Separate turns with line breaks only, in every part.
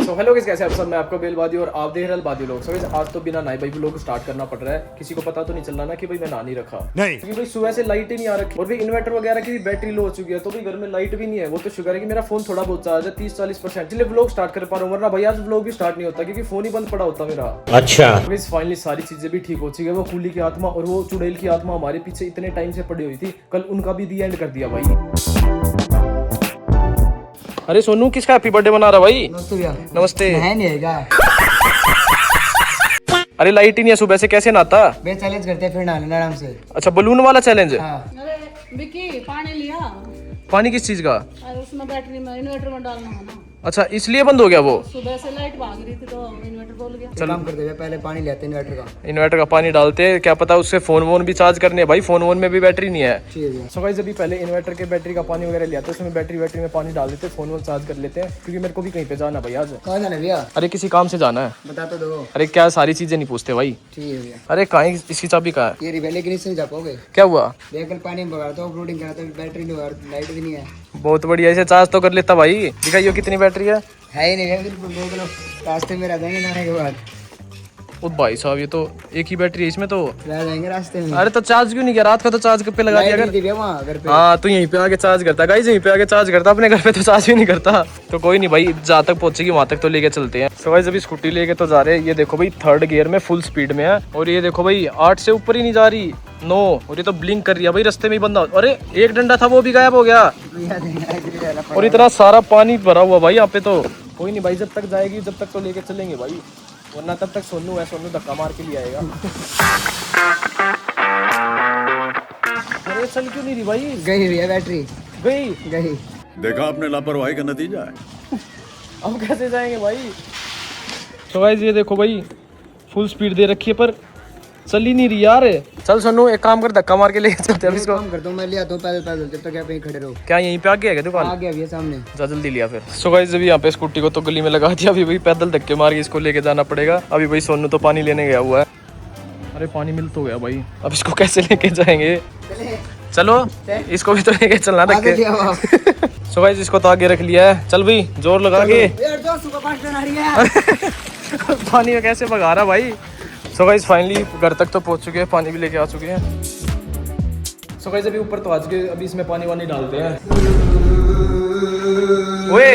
So hello guys, कैसे आप सब? मैं आपको बेलवादी और आप देख रहे बादी लोग। सो गाइस, आज तो बिना नहाए भाई व्लॉग को स्टार्ट करना पड़ रहा है। किसी को पता तो नहीं चल रहा ना कि भाई मैं नहा नहीं रखा, नहीं, क्योंकि भाई सुबह से लाइट ही नहीं आ रखी और भी इन्वर्टर वगैरह की भी बैटरी लो हो चुकी है, तो भाई घर में लाइट भी नहीं है। वो तो शुक्र है कि मेरा फोन थोड़ा बहुत चार्ज है, 30-40%, इसलिए व्लॉग स्टार्ट कर पा रहा हूँ, वरना भाई आज व्लॉग भी स्टार्ट नहीं होता क्योंकि फोन ही बंद पड़ा होता मेरा। अच्छा फाइनली सारी चीजें भी ठीक हो चुकी है। वो कूली की आत्मा और वो चुड़ैल की आत्मा हमारे पीछे इतने टाइम से पड़ी हुई थी, कल उनका भी दी एंड कर दिया भाई। अरे सोनू, किसका हैप्पी बर्थडे मना रहा भाई? नमस्ते। अरे लाइट ही नहीं है सुबह से, कैसे नहाता?
बे चैलेंज करते हैं फिर नहा लेना आराम से।
अच्छा, बलून वाला चैलेंज है?
हाँ।
अरे विकी, पानी लिया?
पानी किस चीज का?
अरे उसमें बैटरी में इन्वर्टर में डालना है ना।
अच्छा, इसलिए बंद हो गया वो?
सुबह से लाइट भाग रही थी तो इन्वर्टर बोल गया।
चल काम करते हैं, पहले पानी लेते हैं
इन्वर्टर का पानी डालते, क्या पता उससे फोन वोन भी चार्ज करने है भाई, फोन वोन में भी बैटरी नहीं है। सो गाइस, अभी पहले इन्वर्टर के बैटरी का पानी वगैरह ले आते हैं, उसमें बैटरी में पानी डाल देते, फोन वोन चार्ज कर लेते हैं, क्योंकि मेरे को भी कहीं पे जाना भाई आज।
कहाँ जाना भैया?
अरे किसी काम से जाना है।
बता तो दो।
अरे क्या सारी चीजें नहीं पूछते भाई?
ठीक है भैया।
अरे कहाँ इसकी चाबी कहाँ है?
ये रिवेल, लेकिन इससे नहीं जा पाओगे।
क्या हुआ?
कल पानी में बगा तो अपलोडिंग करा तो बैटरी नहीं हुआ, लाइट भी नहीं है।
बहुत बढ़िया, इसे चार्ज तो कर लेता भाई। दिखाइए कितनी बैटरी है
ही नहीं है, बिल्कुल 2 किलो रास्ते में रह जाएंगे नहाने के बाद।
ओ भाई साहब, ये तो एक ही बैटरी है इसमें तो।
रह जाएंगे रास्ते में।
अरे तो चार्ज क्यों नहीं किया? रात का तो चार्ज पे लगा दिया अगर। हाँ, तो यहीं पे आके चार्ज करता गाइस, यहीं पे आके चार्ज करता, अपने घर पे तो चार्ज भी नहीं करता। तो कोई नहीं भाई, जहाँ तक पहुंचेगी वहां तक तो लेके चलते हैं। सो गाइस, अभी स्कूटी लेके तो जा रहे हैं। ये देखो भाई, 3rd गियर में फुल स्पीड में है, और ये देखो भाई 8 से ऊपर ही नहीं जा रही, 9, और ये तो ब्लिंक कर रही है भाई, रास्ते में ही बंदा। अरे एक डंडा था वो भी गायब हो गया, और इतना सारा पानी भरा हुआ भाई यहाँ पे। तो कोई नहीं भाई, जब तक जाएगी जब तक तो लेके चलेंगे भाई, वरना तब तक सोनू है, सोनू धक्का मार के लिए आएगा। अरे चल क्यों नहीं रही भाई?
गई भैया बैटरी, गई।
देखा आपने लापरवाही का नतीजा है।
अब कैसे जाएंगे भाई? तो गाइस, ये देखो भाई, फुल स्पीड दे रखी है पर चल ही नहीं रही यार। चल सोनू, एक काम कर, धक्का मार के लेके चलते हैं इसको।
काम करता हूं, मैं ले आता हूं पैदल, जब तक आप यहीं खड़े रहो।
क्या यहीं पे आ गया क्या दुकान?
आ गया भैया सामने।
जा जल्दी लिया फिर। सो गाइस, अभी यहाँ पे स्कूटी को तो गली में लगा दिया, अभी भाई पैदल धक्के मार के इसको लेके जाना पड़ेगा। अभी भाई सोनू तो पानी लेने गया हुआ है। अरे पानी मिल तो गया भाई, अब इसको कैसे लेके जाएंगे? चलो इसको भी तो लेके चलना धक्के। सो गाइस, इसको तो आगे रख लिया है, चल भाई जोर लगा के। पानी में कैसे भगा रहा भाई। सो गाइस, फाइनली घर तक तो पहुंच चुके हैं, पानी भी लेके आ चुके हैं। सो गाइस, अभी ऊपर तो आ चुके, अभी इसमें पानी वानी डालते हैं। ओए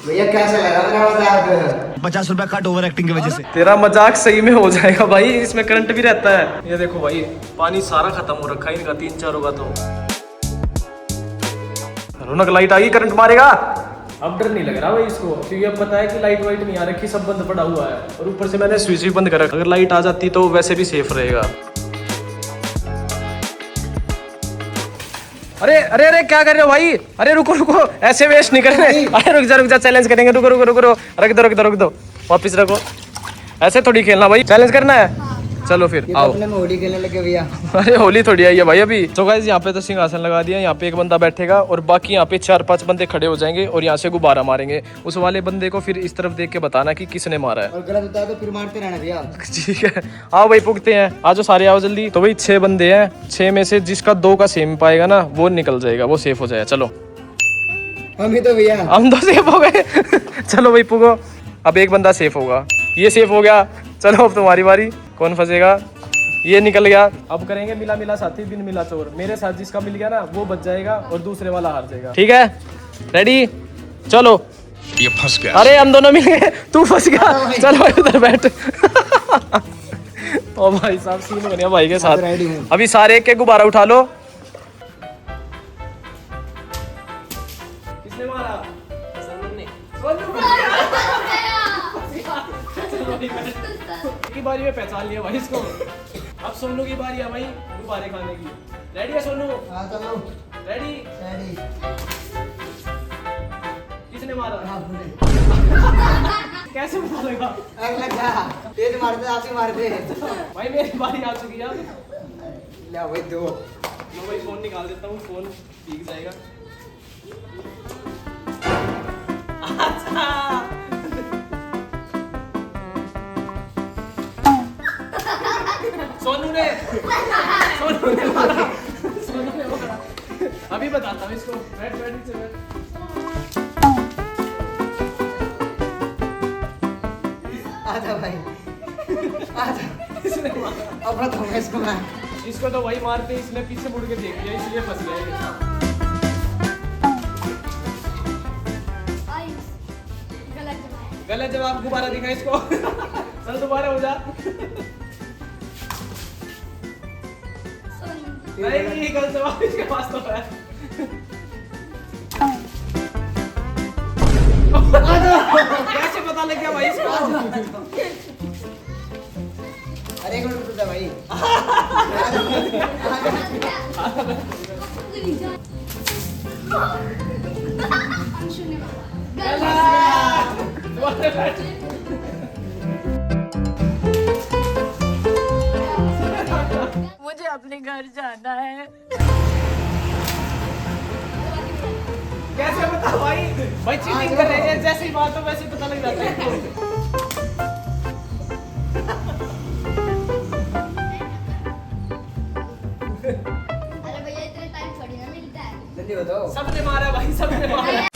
भैया कैसा लगा मेरा मजाक?
50 रुपया कट ओवर एक्टिंग की वजह से।
तेरा मजाक सही में हो जाएगा भाई, इसमें करंट भी रहता है। ये देखो भाई, पानी सारा खत्म हो रखा है इनका, 3-4 होगा तो। रौनक, लाइट आ गई, करंट मारेगा। अब डर नहीं लग रहा भाई इसको, क्योंकि अब पता है कि लाइट वाइट नहीं आ रखी, सब बंद पड़ा हुआ है, और ऊपर से मैंने स्विच भी बंद कर रखा। अगर लाइट आ जाती तो वैसे भी सेफ रहेगा। अरे अरे अरे, क्या कर रहे हो भाई? अरे रुको रुको, ऐसे वेस्ट नहीं करने। अरे रुक जा, चैलेंज करेंगे, रुको रुको रुको, रख दो, वापिस रखो। ऐसे थोड़ी खेलना भाई, चैलेंज करना है। चलो फिर आओ।
अपने में होली खेलने लगे भैया।
अरे होली थोड़ी आई है भाई अभी। तो गाइस, यहाँ पे तो सिंहासन लगा दिया, यहाँ पे एक बंदा बैठेगा और बाकी यहाँ पे 4-5 बंदे खड़े हो जाएंगे और यहाँ से गुब्बारा मारेंगे। उस वाले बंदे को फिर इस तरफ देख के बताना कि किसने मारा है,
और गलत होता है तो फिर मारते रहना भैया।
ठीक है, आओ भाई पुगते हैं, आज सारे आओ जल्दी। तो भाई 6 बंदे हैं, 6 में से जिसका 2 का सेम पाएगा ना वो निकल जाएगा, वो सेफ हो जाएगा। चलो
हम ही तो भैया,
हम तो सेफ हो गए। चलो भाई पुगो, अब एक बंदा सेफ होगा, ये सेफ हो गया। चलो अब तुम्हारी बारी, कौन फंसेगा? ये निकल गया। अब करेंगे मिला मिला साथी बिन मिला चोर। मेरे साथ जिसका मिल गया ना वो बच जाएगा और दूसरे वाला हार जाएगा, ठीक है? रेडी, चलो।
ये फंस गया।
अरे हम दोनों मिल गए, तू फंस गया। चलो भाई उधर बैठ। ओ भाई साहब, सीन बनिया भाई के साथ। अभी सारे एक गुब्बारा उठा लो। किसने मारा? की बारी में पहचान लिया भाई इसको। अब सोनू की बारी है भाई गुब्बारे खाने की। रेडी है सोनू?
हाँ चलो।
रेडी? किसने मारा? कैसे पता लगा?
तेज मारते, आप ही मारते।
भाई मेरी बारी आ चुकी है अब।
ले भाई दो।
लो भाई, फोन निकाल देता हूँ, फोन भीग जाएगा। अच्छा सोनू ने मारा। अभी बताता हूँ इसको, बैठ नीचे बैठ।
आजा भाई आजा। अब बताऊंगा इसको मैं।
इसको तो वही मारते, इसने पीछे मुड़ के देख लिया इसलिए फंस गया। गलत जवाब, दोबारा दिखा इसको। चल दोबारा हो जा। नहीं गलत जवाब इसके पास तो है। कैसे पता लग गया भाई इसको?
अरे एक मिनट रुक जा भाई।
मुझे अपने घर जाना है।
कैसे पता भाई? भाई चीटिंग कर रहे हैं, जैसे ही बात हो वैसे ही पता लग जाता है।
अरे भैया इतने टाइम थोड़ी ना मिलता है।
जल्दी बताओ।
सबने मारा भाई, सबने मारा।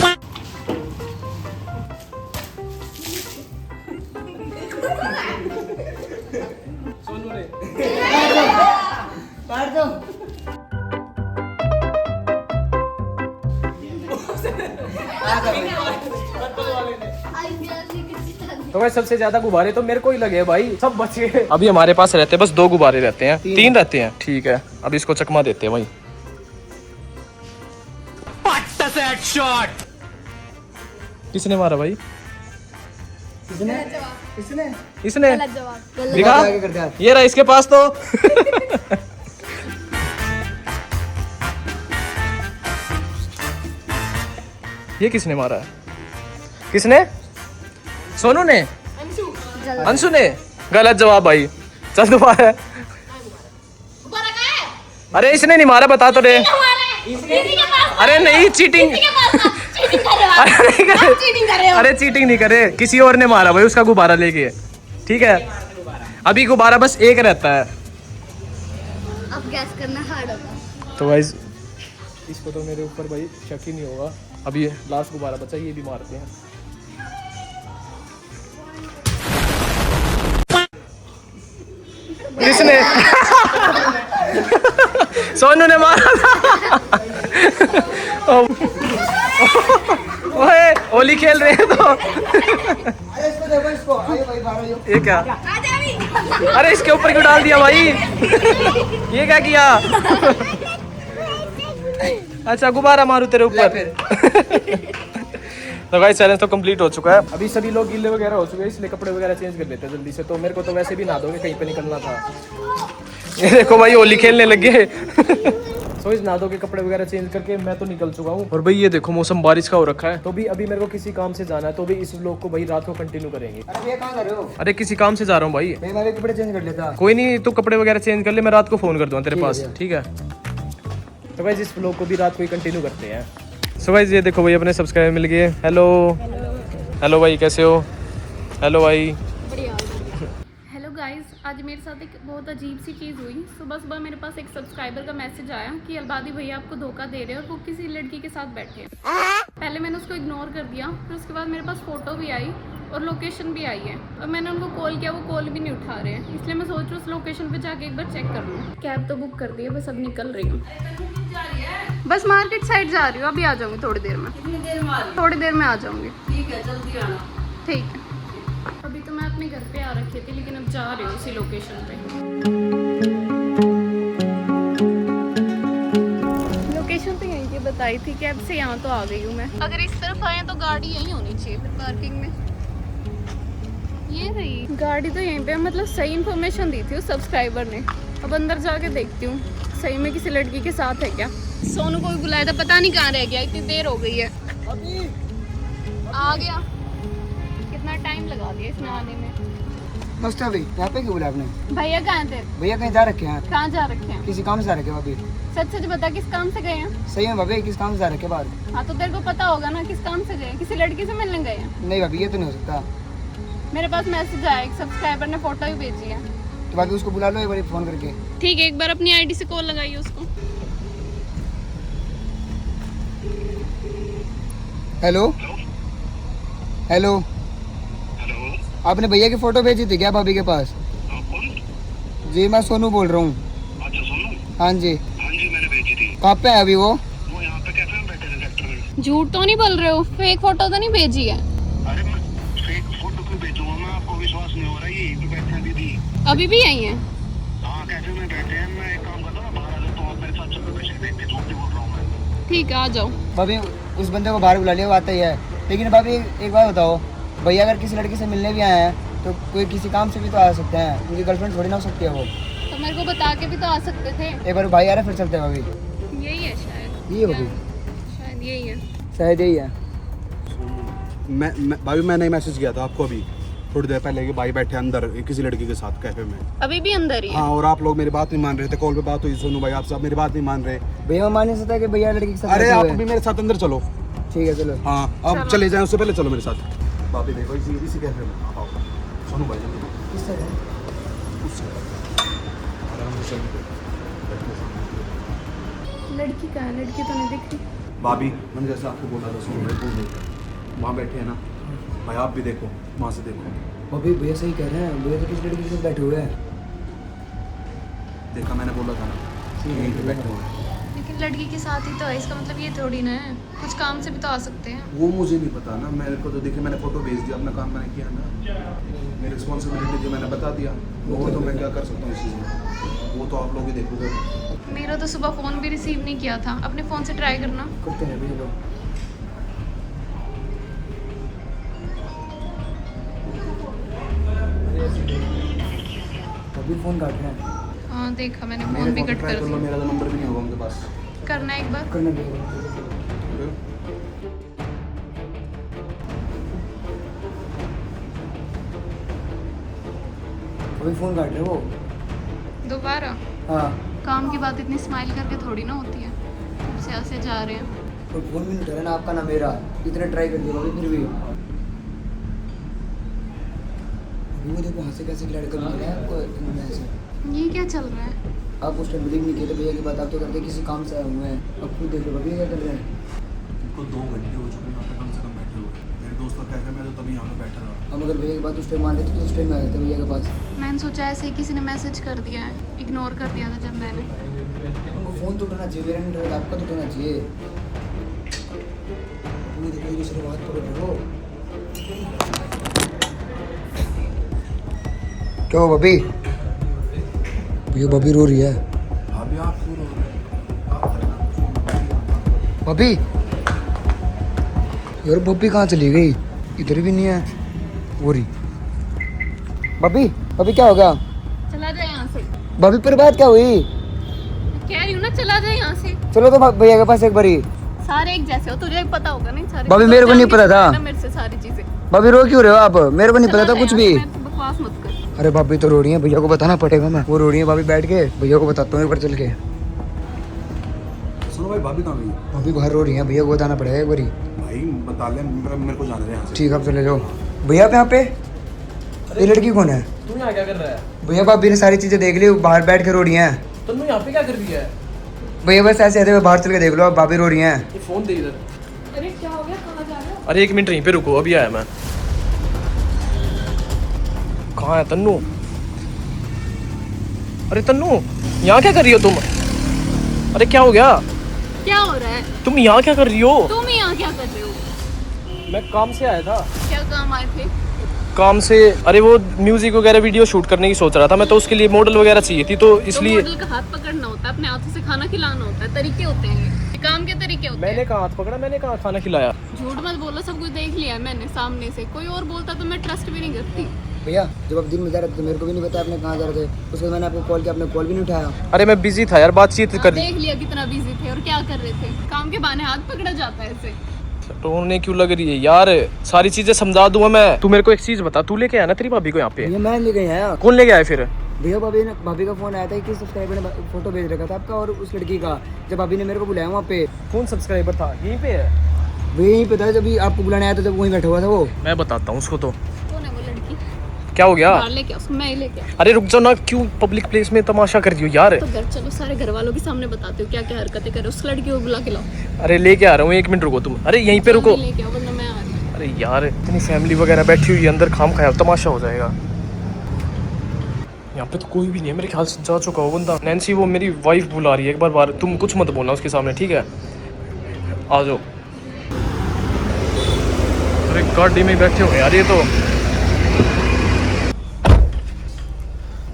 सोनू ने
काट दो।
तो भाई सबसे ज्यादा गुब्बारे तो मेरे को ही लगे भाई, सब बच गए। अभी हमारे पास रहते हैं बस 2 गुब्बारे रहते हैं, 3 रहते हैं। ठीक है, अब इसको चकमा देते हैं भाई। किसने मारा भाई?
किसने? किसने?
इसने
जवाब
दिखा,
आगे कर दिया।
ये रहा इसके पास तो। ये किसने मारा है? किसने? सोनू ने? अंशु ने? गलत जवाब भाई। चल दोबारा। अरे इसने नहीं मारा, बता तो रे। अरे नहीं, चीटिंग। अरे चीटिंग नहीं करे, किसी और ने मारा भाई उसका गुब्बारा लेके। ठीक है, अभी गुब्बारा बस एक रहता है।
अब गैस करना हार्ड होगा।
तो गाइस इसको तो मेरे ऊपर भाई शक ही नहीं होगा। अब ये लास्ट गुब्बारा बचा, ये भी मारते हैं। किसने? सोनू ने मारा था। ओए होली खेल रहे हैं तो।
अरे इसको देखो, इसको आइए भाई बाहर आइए।
ये क्या? अरे इसके ऊपर क्यों डाल दिया भाई? ये क्या किया? अच्छा गुब्बारा मारू तेरे ऊपर। तो गाइस चैलेंज तो कंप्लीट हो चुका है। अभी सभी लोग गीले वगैरह हो चुके हैं, इसलिए कपड़े वगैरह चेंज कर लेते हैं जल्दी से। तो मेरे को तो वैसे भी नहा दोगे, कहीं पे निकलना था। ये देखो भाई होली खेलने लग गए। तो इस नहा के कपड़े वगैरह चेंज करके मैं तो निकल चुका हूँ। और भाई ये देखो मौसम बारिश का हो रखा है। तो भी अभी मेरे को किसी काम से जाना है, तो भी इस व्लॉग को भाई रात को कंटिन्यू करेंगे।
अरे भैया कहाँ जा रहे हो?
अरे किसी काम से जा रहा हूँ भाई।
मैं कपड़े चेंज कर लेता।
कोई नहीं, तू कपड़े वगैरह चेंज कर ले, मैं रात को फोन कर दूंगा तेरे पास। ठीक है, तो भाई इस व्लॉग को भी रात को ही कंटिन्यू करते हैं। सो भाई ये देखो भाई अपने सब्सक्राइबर मिल गए। हेलो हेलो भाई, कैसे हो? हेलो भाई।
हेलो गाइस, आज मेरे साथ एक बहुत अजीब सी चीज़ हुई। सुबह सुबह मेरे पास एक सब्सक्राइबर का मैसेज आया कि अलबादी भैया आपको धोखा दे रहे हैं और वो किसी लड़की के साथ बैठे हैं। पहले मैंने उसको इग्नोर कर दिया, फिर उसके बाद मेरे पास फ़ोटो भी आई और लोकेशन भी आई है। और मैंने उनको कॉल किया, वो कॉल भी नहीं उठा रहे हैं। इसलिए मैं सोच रही हूँ उस लोकेशन पे जाके एक बार चेक कर लूँ। कैब तो बुक कर दी है, बस अब निकल रही हूँ। बस मार्केट साइड जा रही हूँ, अभी आ जाऊँगी थोड़ी देर में। थोड़ी देर में आ जाऊँगी।
ठीक है, जल्दी आना।
ठीक है। अभी तो मैं अपने घर पे आ रखी थी, लेकिन अब जा रही हूँ उसी लोकेशन पे। लोकेशन तो यहीं की बताई थी, कैब से यहाँ तो आ गई हूँ मैं। अगर इस तरफ आए तो गाड़ी यहीं होनी चाहिए फिर पार्किंग में। ये रही गाड़ी तो यहीं पे, मतलब सही इन्फॉर्मेशन दी थी उस सब्सक्राइबर ने। अब अंदर जाके देखती हूँ सही में किसी लड़की के साथ है क्या। सोनू को भी बुलाया था, पता नहीं कहाँ रह गया, इतनी देर हो गई है। आ गया, कितना टाइम लगा दिया इसमें आने में।
मस्त है भाई, यहाँ पे क्यों बोला आपने?
भैया कहाँ थे?
भैया कहीं जा रखे हैं?
कहाँ जा रखे हैं?
किसी काम से जा रखे हैं भाभी।
सच सच बता, किस काम से गए हैं?
सही है भाभी, किस काम से जा रखे हैं बाहर?
हाँ तो तेरे को पता होगा ना किस काम से गए हैं? किसी लड़की से मिलने गए हैं?
नहीं भाभी, ये तो नहीं हो सकता।
मेरे पास मैसेज आया, एक सब्सक्राइबर ने फोटो भी भेजी है।
तो भाभी उसको बुला लो एक बार फोन करके।
ठीक है, एक बार अपनी आईडी से कॉल लगाइए उसको।
हेलो हेलो आपने भैया की फोटो भेजी थी क्या भाभी के पास? जी मैं सोनू बोल रहा हूँ।
अच्छा सोनू।
हाँ जी
मैंने भेजी थी।
कहाँ पे है अभी वो?
यहाँ पे कैफे में बैठे थे सेक्टर में।
झूठ तो नहीं बोल रहे हो? फेक फोटो तो नहीं भेजी है?
अरे मैं फेक फोटो क्यों भेजूंगा मैं? आपको विश्वास नहीं हो रहा? यही पे बैठे हैं दीदी।
अभी भी यही है?
हाँ कैफे में बैठे हैं। मैं एक काम करता हूँ बाहर आ जाता हूँ। आप मेरे साथ चलो पैसे देख के झूठ नहीं बोल रहा हूँ मैं।
ठीक है आ जाओ।
भाभी उस बंदे को बाहर बुला लिया, वो आता ही है। लेकिन भाभी एक बात बताओ, भैया अगर किसी लड़की से मिलने भी आए हैं तो कोई किसी काम से भी तो आ सकते हैं, उनकी गर्लफ्रेंड थोड़ी ना हो सकती है वो।
तो मेरे को बता के भी तो आ सकते थे।
एक बार भाई आ रहा है फिर चलते हैं भाभी।
यही है शायद।
ये भाभी
शायद यही है।
शायद यही है।
मैं भाभी मैंने मैसेज किया था आपको अभी थोड़ी देर पहले कि भाई बैठे अंदर किसी लड़की के साथ कैफे में।
अभी भी अंदर ही है?
हाँ और आप लोग मेरी बात नहीं मान रहे थे। कॉल पे बात हुई सोनू भाई, आप सब मेरी बात नहीं मान रहे।
भैया मान नहीं सकता कि भैया लड़की के साथ
अरे
बैठे
आप
हुए हैं।
अभी मेरे साथ अंदर चलो।
ठीक है चलो।
हाँ अब चले जाएं, उससे पहले चलो मेरे साथ। भाभी देखो इसी कैफे में आप आओ। सोनू भाई जल्दी।
किस तरह?
लड़की कहाँ है? लड़की तो नहीं दिख रही।
भाभी मैंने जैसे आपको बोला था सोनू भाई बोल दो वहाँ बैठे हैं ना भाई, आप भी देखो वहाँ से देखो।
भाभी भैया सही कह रहे हैं, भैया तो किसी लड़की के साथ बैठे हुए हैं।
देखा मैंने बोला था ना यहीं पे बैठे हुए हैं।
लेकिन लड़की के साथ ही तो है, इसका मतलब ये थोड़ी ना है, कुछ काम से भी तो आ सकते हैं।
वो मुझे नहीं पता ना, मेरे को तो देखिए मैंने फोटो भेज दिया, अपना काम मैंने किया ना, मेरी रिस्पॉन्सिबिलिटी थी, मैंने बता दिया। वो तो मैं क्या कर सकता हूँ इस चीज़ में, वो तो आप लोग ही देखोगे।
मेरा तो सुबह फ़ोन भी रिसीव नहीं किया था, अपने फ़ोन से ट्राई करना।
करते हैं भैया लोग। अभी फोन काट रहे हैं।
हाँ देखा मैंने,
मेरे
फ़ोन भी
फोन पे
कट
ट्राई
कर
कर लो,
दिया।
मेरा तो नंबर भी नहीं होगा उनके पास।
करना है एक बार।
करना पड़ेगा। अभी फोन काट रहे हो वो?
दोबारा?
हाँ
काम की बात इतनी स्माइल करके थोड़ी ना होती है। से ऐसे जा रहे हैं।
और फोन भी नहीं उठा रहा ना आपका ना मेरा, इतना ट्राई कर दिया अभी फिर भी। वो देखो वहाँ से कैसे लड़का मिल रहा है आपको इनमें से।
ये क्या चल रहा है?
आप उस टाइम बिलीव नहीं किए थे भैया की बात, आप तो करते किसी काम से आए हुए हैं। अब खुद देख लो भैया क्या कर रहे हैं।
इनको 2 घंटे हो चुके हैं यहाँ पे कम से कम बैठे हुए। मेरे दोस्त का कैफे में तो तभी यहाँ पे बैठा रहा।
हम अगर भैया की बात उस टाइम मान लेते तो उस टाइम में आए थे भैया के पास।
मैंने सोचा ऐसे ही किसी ने मैसेज कर दिया है, इग्नोर कर दिया था जब मैंने।
उनको फ़ोन तो उठाना चाहिए, मेरा नहीं उठाया, आपका तो उठाना चाहिए। वो देखो एक दूसरे बात करो देखो। क्या हो भाभी? भैया भाभी रो रही है।
भाभी आप क्यों रो रहे हैं?
भाभी यार भाभी कहाँ चली गई? इधर भी नहीं है वो रही। भाभी भाभी क्या हो गया?
चला जाए यहाँ से।
भाभी पर बात क्या हुई?
कह रही हूँ ना चला जाए यहाँ से।
चलो तो भैया के पास एक बारी।
सारे एक जैसे हो, तुझे भी पता होगा नहीं सारे।
भाभी मेरे को नहीं पता था।
मेरे से सारी चीजें।
भाभी रो क्यों रहे हो आप? मेरे को नहीं पता था कुछ भी।
बकवास मत कर।
अरे भाभी तो रो रही है, भैया को बताना पड़ेगा। मैं वो रो रही है भाभी, बैठ के भैया को बताता हूँ एक बार चल के।
सुनो भाई भाभी कहाँ गई?
भाभी बाहर रो रही है, भैया को बताना पड़ेगा एक बारी।
भाई बता ले, मेरे को जाना है यहाँ से।
ठीक है आप चले जाओ। भैया आप यहाँ पे? ये लड़की कौन है?
तू यहाँ क्या कर रहा है?
भैया भाभी ने सारी चीजें देख ली, बाहर बैठ के रो रही हैं।
तो तू यहाँ पे क्या कर रही है?
भैया बस ऐसे ऐसे बाहर चल के देख लो, अब भाभी रो रही हैं।
ये फोन दे इधर।
अरे क्या हो गया, कहाँ जा रहे हो?
अरे 1 मिनट यहीं पे रुको, अभी आया मैं। कहाँ है तन्नू? अरे तन्नू यहाँ क्या कर रही हो तुम? अरे क्या हो गया?
क्या हो रहा है?
तुम यहाँ क्या कर रही हो?
तुम यहाँ क्या कर रहे हो?
मैं काम से आया था।
क्या काम आए थे?
काम से, अरे वो म्यूजिक वगैरह वीडियो शूट करने की सोच रहा था मैं, तो उसके लिए मॉडल वगैरह चाहिए थी, तो इसलिए।
मॉडल का हाथ पकड़ना होता है, अपने हाथों से खाना खिलाना होता है, तरीके होते हैं ये काम के तरीके होते
मैंने
हैं।
कहाँ हाथ पकड़ा, मैंने कहाँ खाना खिलाया?
झूठ मत बोलो, सब कुछ देख लिया है मैंने सामने से। कोई और बोलता तो मैं ट्रस्ट भी नहीं करती।
भैया जब आप दिन में जा रहे थे तो मेरे को भी नहीं बताया आपने कहाँ जा रहे थे। उसके बाद मैंने आपको कॉल किया, आपने कॉल भी नहीं उठाया।
अरे मैं बिजी था यार, बातचीत कर।
देख लिया कितना बिजी थे और क्या कर रहे थे। काम के बहाने हाथ पकड़ा जाता है ऐसे।
रोने क्यों लग रही है यार? सारी चीजें समझा दूंगा मैं। तू मेरे को एक चीज बता, तू लेके आया ना तेरी भाभी को यहाँ पे?
भैया मैं ले गई आया।
कौन लेके आया फिर?
भैया भाभी का फोन आया था कि सब्सक्राइबर ने फोटो भेज रखा था आपका और उस लड़की का। जब भाभी ने मेरे को बुलाया वहाँ पे।
कौन सब्सक्राइबर था? यहीं पे है
भैया यहीं पे था, जब आपको बुलाने आया था जब वहीं बैठा हुआ था वो।
मैं बताता हूँ उसको। तो
कौन है वो लड़की?
क्या हो गया?
बाहर लेके आओ उसको, मैं ही लेके आओ।
अरे रुक जाओ ना, क्यों पब्लिक प्लेस में तमाशा कर रही हो यार?
तो घर चलो, सारे घर वालों के सामने बताते हो क्या क्या हरकतें करे। उस लड़की को बुला के लाओ।
अरे लेके आ रहा हूँ, 1 मिनट रुको तुम। अरे यहीं पे रुको।
लेके आओ वरना मैं आ रही हूँ।
अरे यार इतनी फैमिली वगैरह बैठी हुई है अंदर, खाम खाया तमाशा हो जाएगा। यहाँ पे तो कोई भी नहीं है मेरे ख्याल से, जा चुका हो बंदा। नैन्सी वो मेरी वाइफ बुला रही है, एक बार तुम कुछ मत बोलना उसके सामने, ठीक है? आ जाओ। अरे गाड़ी में बैठे हो यार ये तो।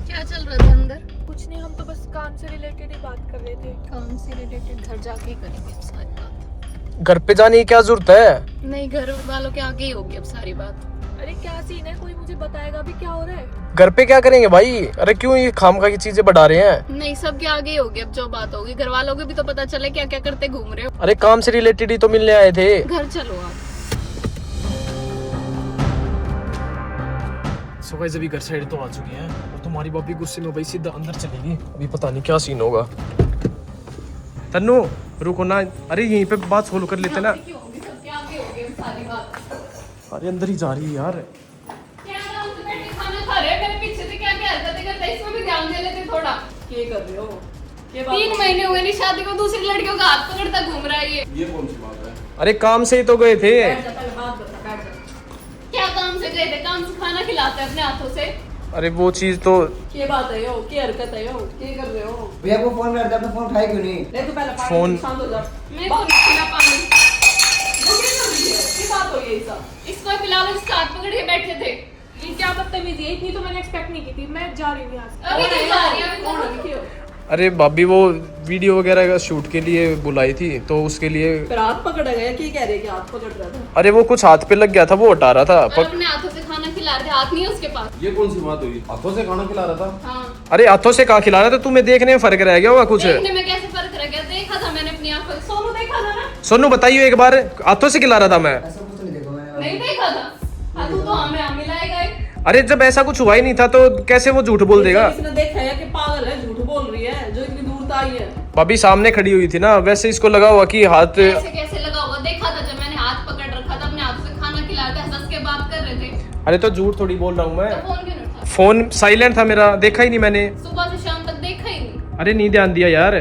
क्या चल रहा था अंदर?
कुछ नहीं, हम तो बस काम से रिलेटेड ही बात कर रहे थे।
काम से रिलेटेड घर जाके ही करेंगे अब सारी बात।
घर पे जाने की क्या जरूरत है?
नहीं, घर वालों के आगे ही होगी अब सारी बात।
अरे क्या सीन है, कोई मुझे बताएगा भी क्या हो रहा है?
घर पे क्या करेंगे भाई? अरे क्यों ये खामखा की चीजें बढ़ा रहे हैं?
नहीं, सबके आगे ही होगी अब जो बात होगी। घर वालों को भी तो पता चले क्या क्या करते घूम रहे हो।
अरे काम से रिलेटेड ही तो मिलने आए थे।
घर चलो आप।
सो गाइस अभी घर साइड तो आ चुके हैं और तुम्हारी भाभी गुस्से में भाई सीधा अंदर चलेगी। अभी पता नहीं क्या सीन होगा। तन्नू रुको ना, अरे यहीं पे बात सोल्व कर लेते ना।
सबके आगे होगी अब सारी बात।
अरे अंदर ही जा रही है यार।
क्या आराम से बैठ के खाना खा रहे हैं, मेरे पीछे से क्या क्या हरकतें करते हैं, इसमें भी ध्यान दे लेते थोड़ा।
क्या कर रहे हो?
3 महीने हुए नहीं शादी को, दूसरी लड़कियों का हाथ पकड़ता घूम रहा है ये।
कौन सी बात है?
अरे काम से ही तो गए थे।
क्या काम से गए थे? काम से खाना खिलाते हैं अपने हाथों से।
अरे वो चीज तो
क्या बात है यो? क्या हरकत है यो? क्या कर रहे हो?
भैया को फोन करते अपना फोन उठाए क्यों नहीं?
ले तू पहले
फोन-
शांत हो जा।
मैं को नहीं खिला पानी।
वो क्या कर रही है? क्या बात हो गई सब?
इसको फिलहाल उसका हाथ पकड़ के बैठे थे।
ये क्या बदतमीजी है? इतनी तो मैंने एक्सपेक्ट नहीं की थी। मैं जा रही हूँ यहाँ से।
अभी नहीं जा रही है, अभी
कौन
तो-
है? क्यों?
अरे भाभी वो वीडियो वगैरह का शूट के लिए बुलाई थी तो उसके लिए।
फिर हाथ पकड़ा गया? क्या कह रहे हैं कि हाथ पकड़ रहा था?
अरे वो कुछ हाथ पे लग गया था, वो हटा रहा था।
और अपने हाथों से खाना खिला रहे थे, हाथ नहीं है उसके पास।
ये कौन सी बात हुई? हाथों से खाना खिला रहा था?
हाँ,
अरे हाथों से कहाँ खिला रहा था? तुम्हें देखने में फर्क रह गया होगा कुछ।
देखने में कैसे फर्क रह गया? देखा था मैंने अपनी आंखों से। सोनू देखा था ना?
सोनू बताइए एक बार, हाथों से खिला रहा था मैं?
ऐसा कुछ नहीं देखो मैंने।
नहीं देखा था? हाँ, तू तो हमें हम मिलाएगा ही।
अरे जब ऐसा कुछ हुआ ही नहीं था तो कैसे वो झूठ बोल देगा?
इसने देखा है कि पागल है, झूठ बोल रही है, जो इतनी दूर से आई है।
भाभी सामने खड़ी हुई थी ना, वैसे इसको लगा हुआ कि हाथ।
ऐसे कैसे लगा होगा? देखा था जब मैंने हाथ पकड़ रखा था, अपने हाथों से खाना खिला रहे थे, हंस के बात कर रहे थे।
अरे तो झूठ थोड़ी बोल रहा हूँ मैं।
तो फोन क्यों नहीं उठा?
फोन साइलेंट था मेरा, देखा ही नहीं मैंने।
सुबह से शाम तक देखा ही नहीं।
अरे नहीं ध्यान दिया यार।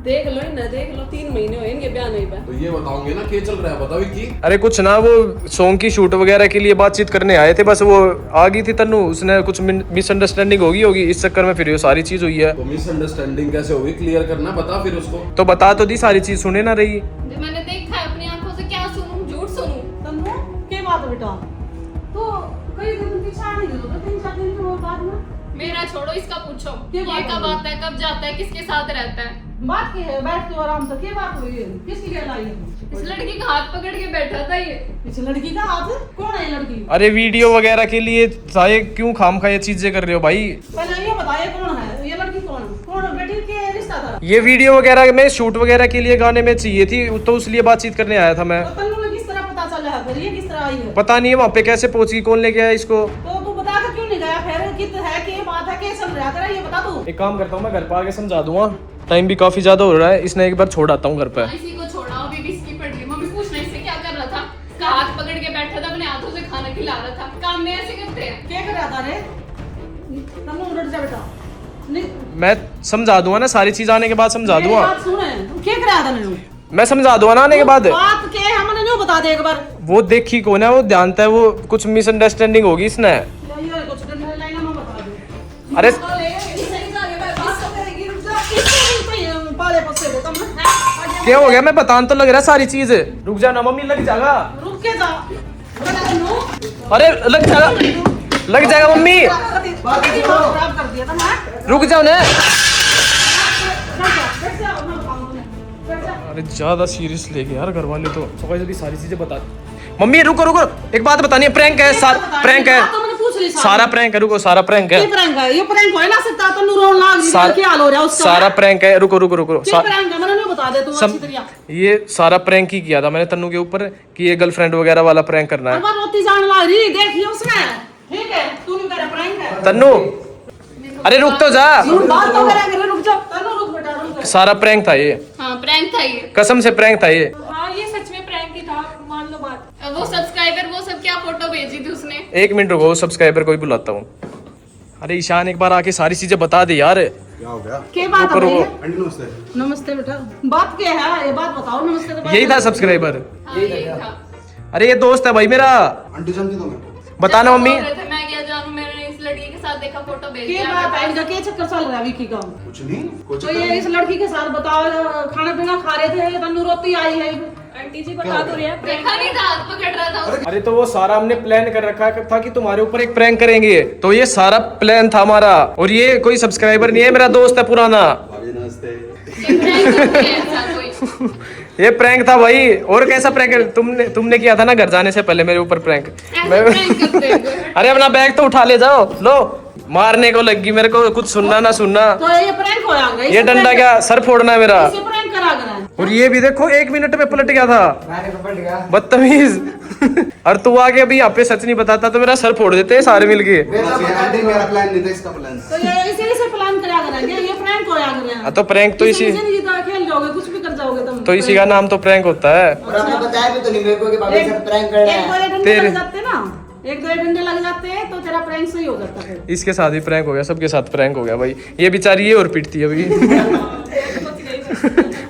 देख लो ना, देख लो, 3 महीने हुए इनके ब्याह नहीं पे।
तो ये बताओगे ना क्या चल रहा है, बताओ की।
अरे कुछ ना, वो सॉन्ग की शूट वगैरह के लिए बातचीत करने आए थे, बस वो आ गई थी तन्नू, उसने कुछ मिसअंडरस्टैंडिंग होगी इस चक्कर में फिर ये सारी चीज हुई है।
तो मिसअंडरस्टैंडिंग कैसे होगी? क्लियर करना, बता फिर उसको।
तो बता तो दी, सारी चीज सुने ना रही।
जो मैंने देखा है अपनी आंखों से, क्या सुनूं? झूठ सुनूं?
तन्नू क्या बात है बेटा? तो कई दिन की शादी हो गई, 3-4 दिन के बाद में।
मेरा छोड़ो, इसका पूछो।
क्या
ये
बात
कब
हुई?
आता है, कब जाता है, किसके साथ रहता है?
बात की है, बैठ तो आराम से। क्या बात हुई है? किसकी कहलाई है?
इस लड़की का हाथ पकड़ के बैठा था ये।
इस लड़की का हाथ? कौन है ये लड़की?
अरे वीडियो वगैरह के लिए सारे क्यों खामखा ये चीजें कर रहे हो भाई?
पहले ये बताइए कौन है ये लड़की? कौन कौन बेटी के रिश्ता था?
ये वीडियो वगैरह में शूट वगैरह के लिए गाने में चाहिए थी तो उसलिए बातचीत करने आया था मैं।
तो तन्नू ने किस तरह पता चला है? फिर ये किस तरह आई है?
पता नहीं है वहाँ पे कैसे पहुंची, कौन लेके आया इसको।
तो तू बता के क्यों नहीं गया? फिर कित है कि बात है, कैसे चल रहा तेरा? ये बता तू।
एक काम करता हूँ, मैं घर पे आके समझा दूंगा, टाइम भी काफी ज्यादा हो रहा है, इसने एक बार छोड़ आता हूँ घर पे।
इसी को छोड़ा, अभी भी इसकी पड़ गई। मम्मी पूछ रही, इससे क्या कर रहा था? इसका हाथ पकड़ के बैठा था, अपने हाथों से खाना खिला रहा था। काम में ऐसे करते हैं?
क्या कर रहा था रे? तन्नू उठ जा बेटा। नहीं,
मैं समझा दूंगा ना, सारी चीज आने के बाद समझा
मेरी
दूंगा।
बात सुने, तू क्या कर रहा था? नन्नू
मैं समझा दूंगा ना आने के बाद।
बात के हमने नहीं बता दे एक बार।
वो देखी कौन है, वो जानता है, वो कुछ मिसअंडरस्टैंडिंग होगी इसने।
ये कुछ दिन लाइन में बता दे।
अरे
पाले पसे दे तुम।
क्या हो गया? मैं बतान तो लग रहा है सारी चीज। रुक जा ना मम्मी, लग जाएगा।
रुक के जा।
अरे लग जाएगा, लग जाएगा मम्मी,
खराब कर दिया था ना।
रुक जाओ ना।
बैठ जा, मैं बताऊं तुम्हें। बैठ जा।
अरे ज्यादा सीरियस ले गए यार घर वाले तो। सो जल्दी सारी चीजें बता। मम्मी रुको रुको, एक बात बतानी है, प्रैंक है, प्रैंक है,
तो मैंने पूछ ली
सारा प्रैंक है, रुको सारा प्रैंक है,
ये प्रैंक है, ये प्रैंक हो ना सकता तो रोन लाग रही क्या हाल हो रहा है उसका?
सारा प्रैंक है, रुको रुको रुको।
क्या प्रैंक है? मैंने नहीं बता दे तू अच्छी तरह।
ये सारा प्रैंक ही किया था मैंने तन्नू के ऊपर कि ये गर्लफ्रेंड वगैरह वाला प्रैंक करना है।
हर बार रोती जान लाग रही, देखिए उसमें। ठीक है, तू नहीं करे प्रैंक है।
तन्नू अरे रुक तो जा,
बात तो करेंगे, रुक जा। तन्नू रुक बेटा, रुक।
सारा प्रैंक था ये,
हाँ, प्रैंक था ये।
कसम से प्रैंक था ये।
हाँ, ये सच में प्रैंक ही था, मान लो बात।
वो सब्सक्राइबर वो सब क्या फोटो भेजी थी उसने?
एक मिनट रुको, सब्सक्राइबर को ही बुलाता हूँ। अरे ईशान एक बार आके सारी चीजें बता दे यार।
क्या हो गया?
क्या बात है?
रुको,
आंटी नमस्ते।
नमस्ते बेटा, बात क्या है? ये बात बताओ। नमस्ते तो बात
यही था सब्सक्राइबर।
हाँ, यही था।
अरे ये दोस्त है भाई मेरा।
आंटी जानती तो मैं
बताना मम्मी।
मैं क्या जानूं, मैंने इस लड़की के साथ देखा, फोटो भेज
क्या
दिया।
बात है, इनका क्या चक्कर चल रहा है विकी का?
कुछ नहीं, कुछ
तो ये इस लड़की के साथ बताओ, खाना पीना खा रहे थे, तन्नू रोटी आई है।
आंटी जी बता तो रही है, देखा नहीं था, हाथ पकड़ रहा था।
अरे तो वो सारा हमने प्लान कर रखा था कि तुम्हारे ऊपर एक प्रैंक करेंगे, तो ये सारा प्लान था हमारा। और ये कोई सब्सक्राइबर नहीं है, मेरा दोस्त है पुराना। ये प्रैंक था भाई। और कैसा प्रैंक है? तुमने किया था ना घर जाने से पहले मेरे ऊपर प्रैंक। अरे अपना बैग तो उठा ले जाओ। लो मारने को लगी मेरे को, कुछ सुनना ना सुनना।
तो ये प्रैंक हो रहा है,
ये डंडा क्या सर फोड़ना है मेरा।
इसे प्रैंक करा रहा है।
और ये भी देखो 1 मिनट में पलट गया था,
मैंने को पलट गया।
बदतमीज। और तू आके अभी यहाँ पे सच नहीं बताता तो मेरा सर फोड़ देते सारे मिलके।
आंटी मेरा प्लान नहीं था, इसका प्लान
तो ये इसे प्लान करा रहा है, ये प्रैंक हो रहा है।
तो प्रैंक तो इसी
खेल जाओगे, कुछ भी कर जाओगे तुम।
तो इसी का नाम तो प्रैंक होता है।
और आपने बताया भी तो नहीं मेरे को कि भाभी से प्रैंक कर रहा
एक
है।
दो डंडे लग जाते ना, एक दो डंडे लग जाते हैं तो तेरा प्रैंक सही हो जाता है।
इसके साथ भी प्रैंक हो गया, सबके साथ प्रैंक हो गया भाई। ये बेचारी ये और पिटती है अभी।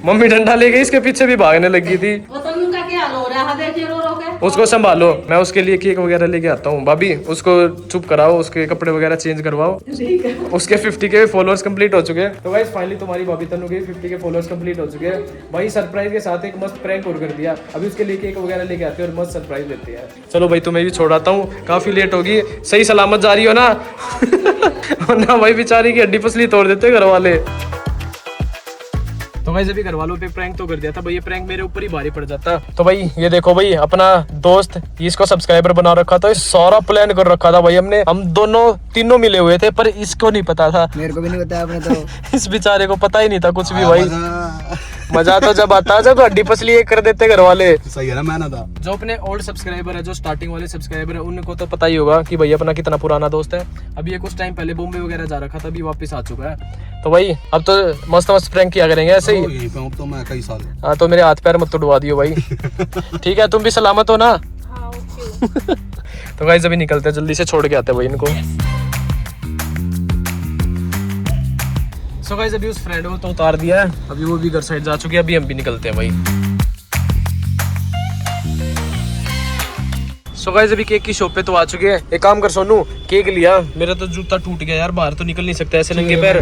मम्मी डंडा ले गई, इसके पीछे भी भागने लगी थी।
वो तन्नू का क्या हाल हो रहा है, देखिए रो रो के।
उसको संभालो, मैं उसके लिए केक वगैरह लेके आता हूँ। भाभी उसको चुप कराओ, उसके कपड़े वगैरह चेंज करवाओ। उसके 50 के फॉलोअर्स कंप्लीट हो चुके हैं। तो गाइस फाइनली तुम्हारी भाभी तन्नू के 50 के फॉलोअर्स कंप्लीट हो चुके हैं भाई। सरप्राइज के साथ एक मस्त प्रैंक और कर दिया। अभी उसके लिए केक वगैरह लेके आते हैं और मस्त सरप्राइज देते हैं। चलो भाई तुम्हें भी छोड़ाता हूँ, काफी लेट होगी। सही सलामत जा रही हो ना? ना भाई बेचारी की हड्डी पसली तोड़ देते घर वाले। तो भाई अभी घर वालों पे प्रैंक तो कर दिया था भाई, ये प्रैंक मेरे ऊपर ही भारी पड़ जाता। तो भाई ये देखो भाई अपना दोस्त, इसको सब्सक्राइबर बना रखा था। सारा प्लान कर रखा था भाई हमने, हम दोनों तीनों मिले हुए थे, पर इसको नहीं पता था।
मेरे को भी नहीं बताया आपने तो।
इस बेचारे को पता ही नहीं था कुछ भी भाई। मजा तो जब आता जब हड्डी पसली एक कर देते घर वाले।
सही है ना, मैंने था।
जो अपने ओल्ड सब्सक्राइबर है, जो स्टार्टिंग वाले सब्सक्राइबर है, उनको तो पता ही होगा कि भाई अपना कितना पुराना दोस्त है। अभी ये कुछ टाइम पहले बॉम्बे वगैरह जा रखा था, अभी वापस आ चुका है। तो भाई अब तो मस्त मस्त प्रैंक किया करेंगे ऐसे ही।
यहीं पे हूं तो मैं कई साल।
हाँ तो मेरे हाथ पैर मत तोड़वा दियो भाई। ठीक है तुम भी सलामत हो ना?
हाँ, ओके।
तो गाइस अभी निकलते हैं, जल्दी से छोड़ के आते हैं भाई इनको। सो गाइस अभी उस फ्रेंड को तो उतार दिया है, अभी वो भी घर साइड जा चुके हैं, अभी हम भी निकलते हैं भाई। सो गाइस अभी केक की शॉप पे तो आ चुके हैं। एक काम कर सोनू, केक लिया, मेरा तो जूता टूट गया यार, बाहर तो निकल नहीं सकता ऐसे नंगे पैर।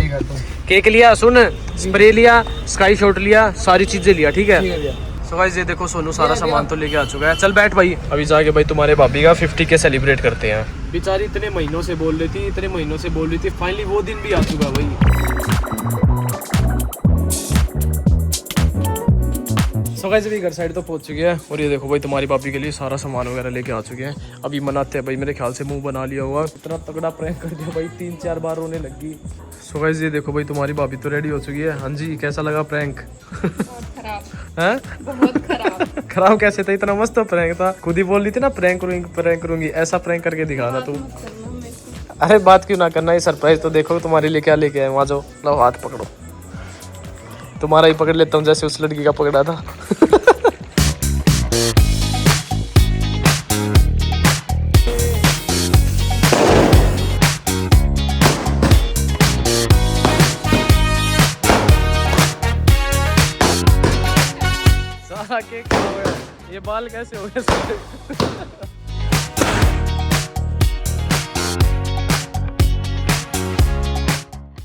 केक लिया, सुन स्प्रे लिया, स्काई शॉट लिया, सारी चीजें लिया, ठीक है? सो गाइस ये देखो सोनू सारा सामान तो लेके आ चुका है। चल बैठ भाई, अभी जाके भाई तुम्हारे भाभी का 50 के सेलिब्रेट करते हैं। बेचारी इतने महीनों से बोल रही थी, इतने महीनों से बोल रही थी, फाइनली वो दिन भी आ चुका भाई। सो गाइस अभी घर साइड तो पहुंच चुके हैं और ये देखो भाई तुम्हारी भाभी के लिए सारा सामान वगैरह लेके आ चुके हैं। अभी मनाते हैं भाई, मेरे ख्याल से मुंह बना लिया हुआ, इतना तगड़ा प्रैंक कर दिया भाई, 3-4 बार रोने लगी। सो गाइस ये देखो भाई तुम्हारी भाभी तो रेडी हो चुकी है। हाँ जी कैसा लगा प्रैंक?
खराब, बहुत खराब।
खराब कैसे था? इतना मस्त प्रैंक था, खुद ही बोल रही थी ना प्रैंक करूंगी। ऐसा प्रैंक करके दिखाना तू। अरे बात क्यों ना करना, ये सरप्राइज तो देखो तुम्हारे लिए क्या लेके आए। वहाँ जाओ, लो हाथ पकड़ो, तुम्हारा ही पकड़ लेता हूँ जैसे उस लड़की का पकड़ा था। सारा केक खा हो गया, ये बाल कैसे हो गए सारे?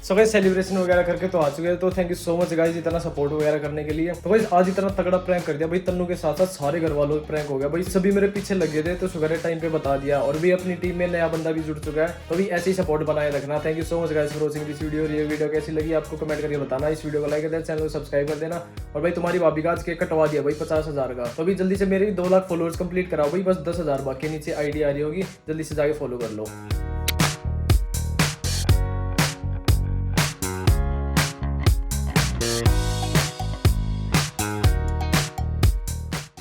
सो गाइस सेलिब्रेशन वगैरह करके तो आ चुके हैं। तो thank you so much guys इतना सपोर्ट वगैरह करने के लिए। तो गाइस आज इतना तगड़ा प्रैंक कर दिया भाई, तन्नू के साथ साथ सारे घर वालों प्रैंक हो गया भाई। सभी मेरे पीछे लगे थे तो सुबह टाइम पे बता दिया, और भी अपनी टीम में नया बंदा भी जुड़ चुका है। तो भी ऐसे ही सपोर्ट बनाए रखना। Thank you so much guys for watching this video. ये वीडियो कैसी लगी आपको कमेंट करके बताना। इस वीडियो को लाइक कर देना, चैनल को सब्सक्राइब कर देना। और भाई तुम्हारी भाभी का आज केक कटवा दिया भाई 50,000 का। तो अभी जल्दी से मेरे 2 लाख फॉलोअर्स कंप्लीट कराओ भाई, बस 10,000 बाकी नीचे आईडी आ रही होगी, जल्दी से जाके फॉलो कर लो।